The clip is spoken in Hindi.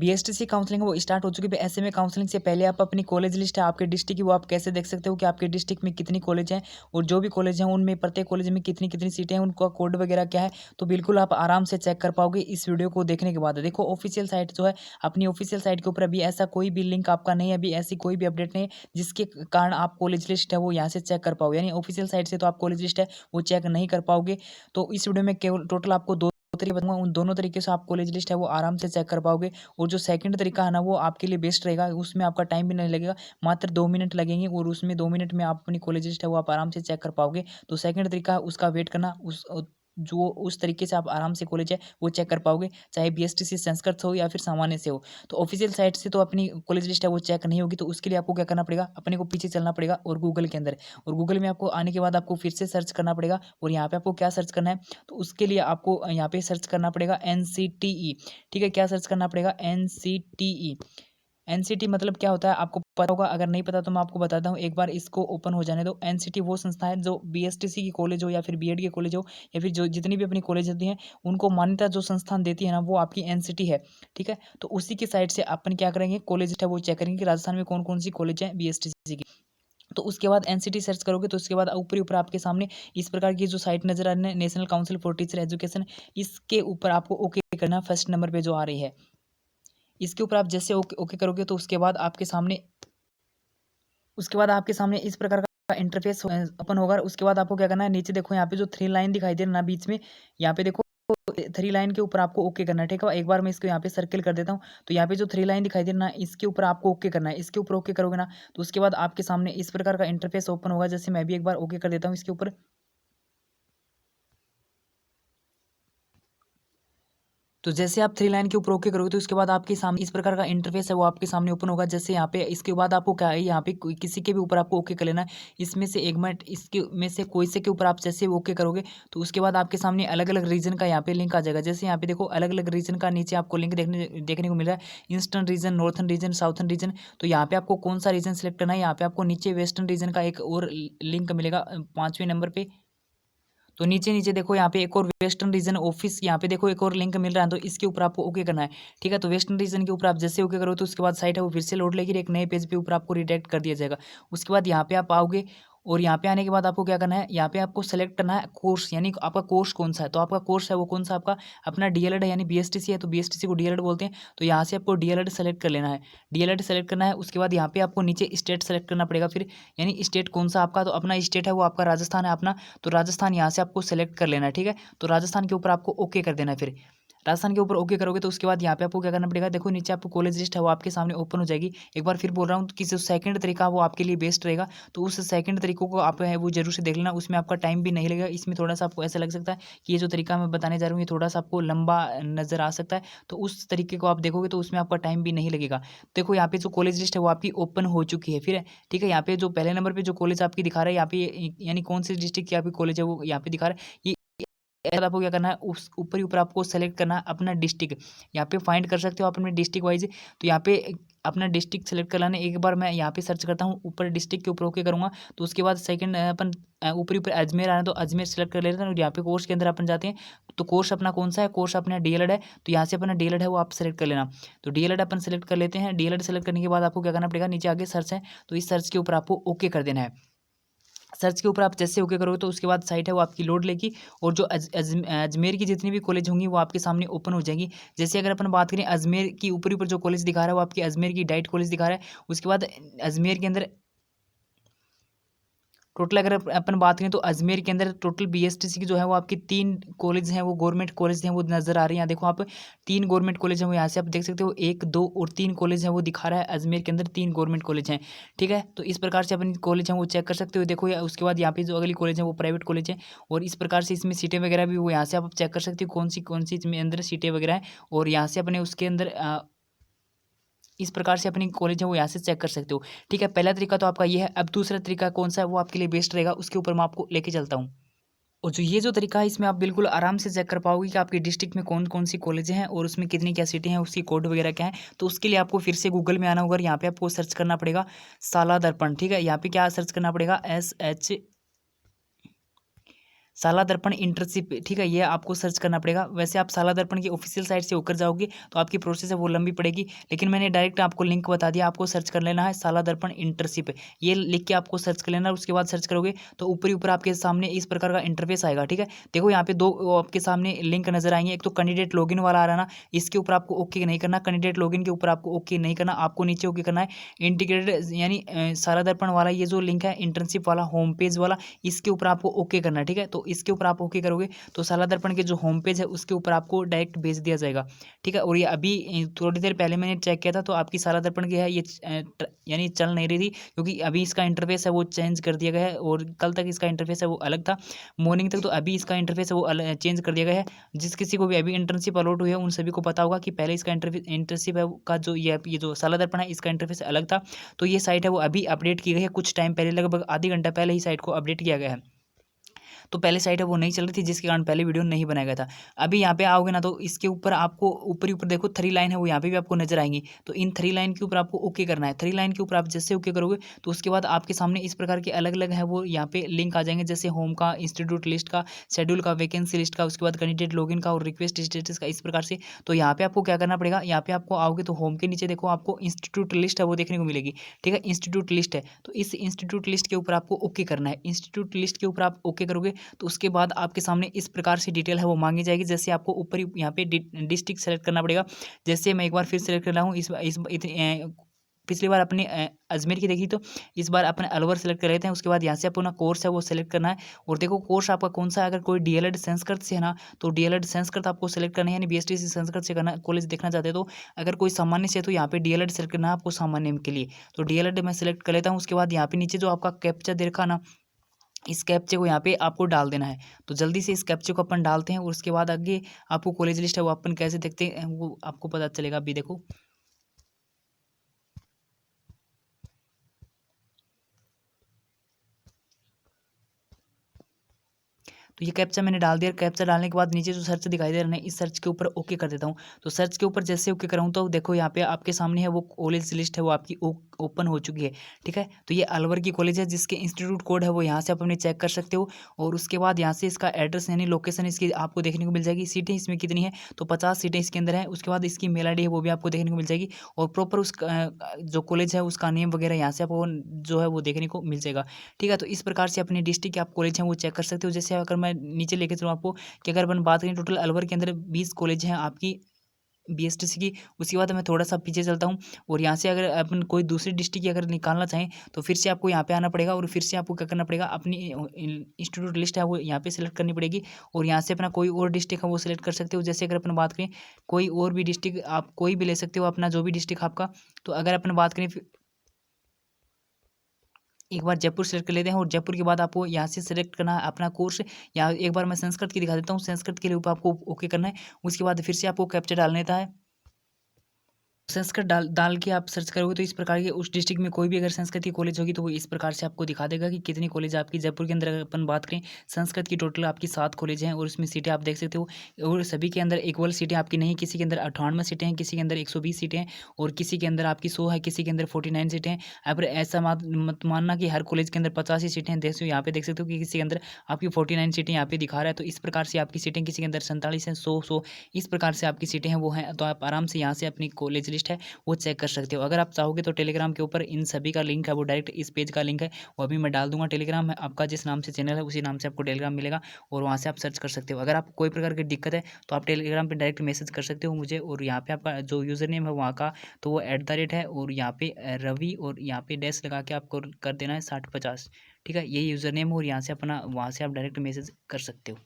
बीएसटीसी काउंसलिंग वो स्टार्ट हो चुकी है। ऐसे में काउंसलिंग से पहले आप अपनी कॉलेज लिस्ट है आपके डिस्ट्रिक्ट की, वो आप कैसे देख सकते हो कि आपके डिस्ट्रिक्ट में कितनी कॉलेज हैं और जो भी कॉलेज हैं उनमें प्रत्येक कॉलेज में कितनी कितनी सीटें हैं, उनका कोड वगैरह क्या है, तो बिल्कुल आप आराम से चेक कर पाओगे इस वीडियो को देखने के बाद। देखो ऑफिशियल साइट जो है, अपनी ऑफिशियल साइट के ऊपर अभी ऐसा कोई भी लिंक आपका नहीं है, अभी ऐसी कोई भी अपडेट नहीं है जिसके कारण आप कॉलेज लिस्ट है वो यहाँ से चेक कर पाओगे। यानी ऑफिशियल साइट से तो आप कॉलेज लिस्ट है वो चेक नहीं कर पाओगे। तो इस वीडियो में केवल टोटल आपको दो तरीके बताऊंगा, उन दोनों तरीके से आप कॉलेज लिस्ट है वो आराम से चेक कर पाओगे। और जो सेकंड तरीका है ना वो आपके लिए बेस्ट रहेगा, उसमें आपका टाइम भी नहीं लगेगा, मात्र 2 मिनट लगेंगे और उसमें 2 मिनट में आप अपनी कॉलेज लिस्ट है वो आप आराम से चेक कर पाओगे। तो सेकंड तरीका है उसका वेट करना, जो उस तरीके से आप आराम से कॉलेज है वो चेक कर पाओगे, चाहे बीएसटीसी संस्कृत हो या फिर सामान्य से हो। तो ऑफिशियल साइट से तो अपनी कॉलेज लिस्ट है वो चेक नहीं होगी, तो उसके लिए आपको क्या करना पड़ेगा, अपने को पीछे चलना पड़ेगा और गूगल के अंदर, और गूगल में आपको आने के बाद आपको फिर से सर्च करना पड़ेगा। और यहाँ पे आपको क्या सर्च करना है, तो उसके लिए आपको यहाँ पे सर्च करना पड़ेगा एनसीटीई। ठीक है, क्या सर्च करना पड़ेगा, एनसीटीई। एनसीटी मतलब क्या होता है आपको पता होगा, अगर नहीं पता तो मैं आपको बताता हूँ, एक बार इसको ओपन हो जाने दो। एनसीटी वो संस्था है जो बीएसटीसी की कॉलेज हो या फिर बीएड के कॉलेज हो या फिर जो जितनी भी अपनी कॉलेज होती हैं उनको मान्यता जो संस्थान देती है ना वो आपकी एनसीटी है। ठीक है, तो उसी की साइड से अपन क्या करेंगे, कॉलेज है वो चेक करेंगे कि राजस्थान में कौन कौन सी कॉलेज है बीएसटीसी की। तो उसके बाद एनसीटी सर्च करोगे तो उसके बाद ऊपर ऊपर आपके सामने इस प्रकार की जो साइट नजर आ रही है, national council for teacher education, इसके ऊपर आपको ओके करना, फर्स्ट नंबर पे जो आ रही है इसके ऊपर आप जैसे ओके ओके करोगे तो उसके बाद आपके सामने इस प्रकार का इंटरफेस ओपन होगा। उसके बाद आपको क्या करना है, नीचे देखो यहाँ पे जो 3 लाइन दिखाई दे रहा है ना बीच में, यहाँ पे देखो 3 लाइन के ऊपर आपको ओके करना है। ठीक है, एक बार मैं इसको यहाँ पे सर्किल कर देता हूँ। तो यहाँ पे जो 3 लाइन दिखाई दे रहा है ना, इसके ऊपर आपको ओके करना है। इसके ऊपर ओके करोगे ना तो उसके बाद आपके सामने इस प्रकार का इंटरफेस ओपन होगा। जैसे मैं भी एक बार ओके कर देता हूँ इसके ऊपर, तो जैसे आप 3 लाइन के ऊपर ओके करोगे तो उसके बाद आपके सामने इस प्रकार का इंटरफेस है वो आपके सामने ओपन होगा। जैसे यहाँ पे इसके बाद आपको क्या है, यहाँ पे किसी के भी ऊपर आपको ओके कर लेना है। इसमें से एक मिनट इसके में से कोई से के ऊपर आप जैसे ओके करोगे तो उसके बाद आपके सामने अलग अलग रीजन का यहाँ पे लिंक आ जाएगा। जैसे यहाँ पे देखो अलग अलग रीजन का नीचे आपको लिंक देखने को मिल रहा है, eastern region, northern region, southern region. तो यहाँ पे आपको कौन सा रीजन सेलेक्ट करना है, यहाँ पे आपको नीचे वेस्टर्न रीजन का एक और लिंक मिलेगा 5वें नंबर पे। तो नीचे नीचे देखो यहाँ पे एक और वेस्टर्न रीजन ऑफिस, यहाँ पे देखो एक और लिंक मिल रहा है, तो इसके ऊपर आपको ओके करना है। ठीक है, तो वेस्टर्न रीजन के ऊपर आप जैसे ओके करो तो उसके बाद साइट है वो फिर से लोड लेगी, एक नए पेज पे ऊपर आपको रिडायरेक्ट कर दिया जाएगा। उसके बाद यहाँ पे आप आओगे और यहाँ पे आने के बाद आपको क्या करना है, यहाँ पे आपको सेलेक्ट करना है कोर्स, यानी आपका कोर्स कौन सा है। तो आपका कोर्स है वो कौन सा, आपका अपना डीएलएड है यानी बीएसटीसी है तो बीएसटीसी को डीएलएड बोलते हैं। तो यहाँ से आपको डीएलएड सेलेक्ट कर लेना है, डीएलएड सेलेक्ट करना है। उसके बाद यहाँ पे आपको नीचे स्टेट सेलेक्ट करना पड़ेगा फिर, यानी स्टेट कौन सा आपका, तो अपना स्टेट है वो आपका राजस्थान है अपना, तो राजस्थान यहाँ से आपको सेलेक्ट कर लेना है। ठीक है, तो राजस्थान के ऊपर आपको ओके कर देना है। फिर राजस्थान के ऊपर ओके करोगे तो उसके बाद यहाँ पे आपको क्या करना पड़ेगा, देखो नीचे आपको कॉलेज लिस्ट है वो आपके सामने ओपन हो जाएगी। एक बार फिर बोल रहा हूँ कि जो सेकंड तरीका वो आपके लिए बेस्ट रहेगा, तो उस सेकंड तरीकों को आप है वो जरूर से देख लेना, उसमें आपका टाइम भी नहीं लगेगा। इसमें थोड़ा सा आपको ऐसा लग सकता है कि ये जो तरीका मैं बताने जा रहा हूँ ये थोड़ा सा आपको लंबा नजर आ सकता है, तो उस तरीके को आप देखोगे तो उसमें आपका टाइम भी नहीं लगेगा। देखो यहाँ पे जो कॉलेज लिस्ट है वो आपकी ओपन हो चुकी है फिर। ठीक है, यहाँ पे जो पहले नंबर पे जो कॉलेज आपकी दिखा रहा है यहाँ पे, यानी कौन सी डिस्ट्रिक्ट की आपकी कॉलेज है वो यहाँ पे दिखा रहा है। ये ऐसा आपको क्या करना है, उस ऊपर ही ऊपर आपको सेलेक्ट करना है अपना डिस्ट्रिक्ट, यहाँ पे फाइंड कर सकते हो आप अपने डिस्ट्रिक्ट वाइज। तो यहाँ पे अपना डिस्ट्रिक्ट सेलेक्ट कर लेना। एक बार मैं यहाँ पे सर्च करता हूँ ऊपर डिस्ट्रिक्ट के ऊपर ओके करूँगा, तो उसके बाद सेकंड अपन ऊपर ऊपर अजमेर आ रहा है तो अजमेर सेलेक्ट कर लेते हैं। और यहाँ पे कोर्स के अंदर अपन जाते हैं, तो कोर्स अपना कौन सा है, कोर्स अपना डीएलएड है, तो यहाँ से अपना डीएलएड है वो आप सेलेक्ट कर लेना। तो डीएलएड अपन सेलेक्ट कर लेते हैं। डीएलएड सेलेक्ट करने के बाद आपको क्या करना पड़ेगा, नीचे आगे सर्च है तो इस सर्च के ऊपर आपको ओके कर देना है। सर्च के ऊपर आप जैसे ओके करोगे तो उसके बाद साइट है वो आपकी लोड लेगी, और जो अजमेर की जितनी भी कॉलेज होंगी वो आपके सामने ओपन हो जाएंगी। जैसे अगर अपन बात करें अजमेर की, ऊपर ऊपर जो कॉलेज दिखा रहा है वो आपकी अजमेर की डाइट कॉलेज दिखा रहा है। उसके बाद अजमेर के अंदर टोटल अगर अपन बात करें तो अजमेर के अंदर टोटल बीएसटीसी की जो है वो आपकी 3 कॉलेज हैं, वो गवर्नमेंट कॉलेज हैं वो नजर आ रही हैं। यहाँ देखो आप 3 गवर्नमेंट कॉलेज हैं वो यहाँ से आप देख सकते हो, 1 2 और 3 कॉलेज हैं वो दिखा रहा है अजमेर के अंदर 3 गवर्नमेंट कॉलेज हैं। ठीक है, तो इस प्रकार से अपन कॉलेज हैं वो चेक कर सकते हो। देखो उसके बाद यहाँ पे जो अगली कॉलेज है वो प्राइवेट कॉलेज है, और इस प्रकार से इसमें सीटें वगैरह भी वो यहाँ से आप चेक कर सकते हो कौन सी इसमें अंदर सीटें वगैरह हैं, और यहाँ से अपने उसके अंदर इस प्रकार से अपनी कॉलेज है वो यहाँ से चेक कर सकते हो। ठीक है, पहला तरीका तो आपका ये है। अब दूसरा तरीका कौन सा है वो आपके लिए बेस्ट रहेगा, उसके ऊपर मैं आपको लेके चलता हूँ। और जो ये जो तरीका है इसमें आप बिल्कुल आराम से चेक कर पाओगे कि आपके डिस्ट्रिक्ट में कौन कौन सी कॉलेजें हैं और उसमें कितनी क्या सीटें हैं, उसकी कोड वगैरह क्या है। तो उसके लिए आपको फिर से गूगल में आना होगा, यहाँ पे आपको सर्च करना पड़ेगा साला दर्पण। ठीक है, यहाँ पे क्या सर्च करना पड़ेगा, SH साला दर्पण इंटर्नशिप, ठीक है, ये आपको सर्च करना पड़ेगा। वैसे आप साला दर्पण की ऑफिशियल साइट से होकर जाओगे तो आपकी प्रोसेस है वो लंबी पड़ेगी, लेकिन मैंने डायरेक्ट आपको लिंक बता दिया, आपको सर्च कर लेना है साला दर्पण इंटर्नशिप, ये लिख के आपको सर्च कर लेना है। उसके बाद सर्च करोगे तो ऊपर ही ऊपर आपके सामने इस प्रकार का इंटरफेस आएगा, ठीक है। देखो यहाँ पे दो आपके सामने लिंक नजर आएंगे, एक तो कैंडिडेट लॉगिन वाला आ रहा है ना, इसके ऊपर आपको ओके नहीं करना, कैंडिडेट लॉगिन के ऊपर आपको ओके नहीं करना, आपको नीचे ओके करना है इंटीग्रेटेड यानी साला दर्पण वाला ये जो लिंक है इंटर्नशिप वाला होम पेज वाला, इसके ऊपर आपको ओके करना है, ठीक है। तो इसके ऊपर आप ओके करोगे तो साला दर्पण के जो होम पेज है उसके ऊपर आपको डायरेक्ट भेज दिया जाएगा, ठीक है। और ये अभी थोड़ी देर पहले मैंने चेक किया था तो आपकी साला दर्पण की है ये यानी चल नहीं रही थी, क्योंकि अभी इसका इंटरफेस है वो चेंज कर दिया गया है, और कल तक इसका इंटरफेस है वो अलग था मॉर्निंग तक, तो अभी इसका इंटरफेस है वो चेंज कर दिया गया है। जिस किसी को भी अभी इंटर्नशिप अलॉट हुई है उन सभी को पता होगा कि पहले इसका इंटर्नशिप है का जो ये जो साला दर्पण है इसका इंटरफेस अलग था। तो ये साइट है वो अभी अपडेट की गई है, कुछ टाइम पहले, लगभग आधी घंटा पहले ही साइट को अपडेट किया गया है। तो पहले साइट है वो नहीं चल रही थी, जिसके कारण पहले वीडियो नहीं बनाया गया था। अभी यहाँ पे आओगे ना तो इसके ऊपर आपको ऊपर ही ऊपर देखो 3 लाइन है वो यहाँ पे भी आपको नजर आएंगी, तो इन 3 लाइन के ऊपर आपको ओके करना है। 3 लाइन के ऊपर आप जैसे ओके करोगे तो उसके बाद आपके सामने इस प्रकार के अलग अलग है वो यहाँ पे लिंक आ जाएंगे, जैसे होम का, इंस्टीट्यूट लिस्ट का, शेड्यूल का, वैकेंसी लिस्ट का, उसके बाद कैंडिडेट लॉगिन का और रिक्वेस्ट स्टेटस का, इस प्रकार से। तो यहाँ पे आपको क्या करना पड़ेगा, यहाँ पे आपको आओगे तो होम के नीचे देखो आपको इंस्टीट्यूट लिस्ट है वो देखने को मिलेगी, ठीक है, इंस्टीट्यूट लिस्ट है। तो इस इंस्टीट्यूट लिस्ट के ऊपर आपको ओके करना है। इंस्टीट्यूट लिस्ट के ऊपर आप ओके करोगे तो उसके बाद आपके सामने इस प्रकार से डिटेल है वो मांगी जाएगी, जैसे आपको ऊपर यहाँ पे डिस्ट्रिक्ट सेलेक्ट करना पड़ेगा। जैसे मैं एक बार फिर सेलेक्ट कर रहा हूँ, पिछली बार अपने अजमेर की देखी, तो इस बार अपने अलवर सेलेक्ट कर लेते हैं। उसके बाद यहाँ से अपना कोर्स है वो सेलेक्ट करना है, और देखो कोर्स आपका कौन सा है। अगर कोई डीएलएड संस्कृत से है ना तो डीएलएड संस्कृत आपको सेलेक्ट करना है, यानी बीएसटीसी संस्कृत से करना कॉलेज देखना चाहते हैं। तो अगर कोई सामान्य से है तो यहाँ पे डीएलएड सेलेक्ट करना है आपको सामान्य के लिए, तो डीएलएड मैं सेलेक्ट कर लेता हूँ। उसके बाद यहाँ पे नीचे जो आपका कैप्चा दे रखा ना, इस कैप्चे को यहाँ पे आपको डाल देना है। तो जल्दी से इस कैप्चे को अपन डालते हैं, और उसके बाद आगे आपको कॉलेज लिस्ट है वो अपन कैसे देखते हैं वो आपको पता चलेगा। अभी देखो तो ये कैप्चा मैंने डाल दिया। कैप्चा डालने के बाद नीचे जो सर्च दिखाई दे रहा है इस सर्च के ऊपर ओके कर देता हूँ। तो सर्च के ऊपर जैसे ओके कराऊँ तो देखो यहाँ पे आपके सामने है वो कॉलेज लिस्ट है वो आपकी ओपन हो चुकी है, ठीक है। तो ये अलवर की कॉलेज है जिसके इंस्टीट्यूट कोड है वो यहाँ से आप अपने चेक कर सकते हो, और उसके बाद यहाँ से इसका एड्रेस यानी लोकेशन इसकी आपको देखने को मिल जाएगी। सीटें इसमें कितनी है तो 50 सीटें इसके अंदर है। उसके बाद इसकी मेल आईडी है वो भी आपको देखने को मिल जाएगी, और प्रॉपर उस जो कॉलेज है उसका नेम वगैरह यहाँ से आपको जो है वो देखने को मिल जाएगा, ठीक है। तो इस प्रकार से अपने डिस्ट्रिक्ट के आप कॉलेज हैं वो चेक कर सकते हो। जैसे अगर मैं नीचे लेके चलूँ आपको कि अगर अपन बात करें टोटल अलवर के अंदर 20 कॉलेज हैं आपकी बीएसटीसी की। उसके बाद मैं थोड़ा सा पीछे चलता हूँ, और यहाँ से अगर अपन कोई दूसरी डिस्ट्रिक्ट की अगर निकालना चाहें तो फिर से आपको यहाँ पे आना पड़ेगा, और फिर से आपको क्या करना पड़ेगा, अपनी इंस्टीट्यूट लिस्ट है वो यहाँ पे सेलेक्ट करनी पड़ेगी, और यहाँ से अपना कोई और डिस्ट्रिक्ट है वो सेलेक्ट कर सकते हो। जैसे अगर अपन बात करें कोई और भी डिस्ट्रिक्ट आप कोई भी ले सकते हो, अपना जो भी डिस्ट्रिक्ट आपका। तो अगर अपन बात करें एक बार जयपुर सेलेक्ट कर लेते हैं, और जयपुर के बाद आपको यहाँ से सेलेक्ट करना है अपना कोर्स। या एक बार मैं संस्कृत की दिखा देता हूँ, संस्कृत के लिए ऊपर आपको ओके करना है। उसके बाद फिर से आपको कैप्चा डालना है। संस्कृत डाल के आप सर्च करोगे तो इस प्रकार के उस डिस्ट्रिक्ट में कोई भी अगर संस्कृत की कॉलेज होगी तो वो इस प्रकार से आपको दिखा देगा कि कितनी कॉलेज आपकी जयपुर के अंदर। अगर अपन बात करें संस्कृत की टोटल आपकी 7 कॉलेज हैं, और उसमें सीटें आप देख सकते हो, और सभी के अंदर इक्वल सीटें आपकी नहीं, किसी के अंदर 98 सीटें हैं, किसी के अंदर 120 सीटें हैं, और किसी के अंदर आपकी 100 है, किसी के अंदर 49 सीटें हैं। अब ऐसा मत मानना कि हर कॉलेज के अंदर 50 ही सीटें हैं। देखो यहाँ पे देख सकते हो कि किसी के अंदर आपकी 49 सीटें यहाँ पे दिखा रहा है। तो इस प्रकार से आपकी सीटें किसी के अंदर 47 हैं, 100 इस प्रकार से आपकी सीटें हैं वो हैं। तो आप आराम से यहाँ से अपनी कॉलेज लिस्ट है वो चेक कर सकते हो। अगर आप चाहोगे तो टेलीग्राम के ऊपर इन सभी का लिंक है वो डायरेक्ट इस पेज का लिंक है वो अभी मैं डाल दूंगा। टेलीग्राम में आपका जिस नाम से चैनल है उसी नाम से आपको टेलीग्राम मिलेगा, और वहाँ से आप सर्च कर सकते हो। अगर आपको कोई प्रकार की दिक्कत है तो आप टेलीग्राम पे डायरेक्ट मैसेज कर सकते हो मुझे, और यहाँ पे आपका जो यूज़र नेम है वहाँ का तो वो @ है, और यहाँ पे रवि और यहाँ पे डैश लगा के आपको कर देना है 6050, ठीक है। ये यूज़र नेम, और यहाँ से अपना वहाँ से आप डायरेक्ट मैसेज कर सकते हो।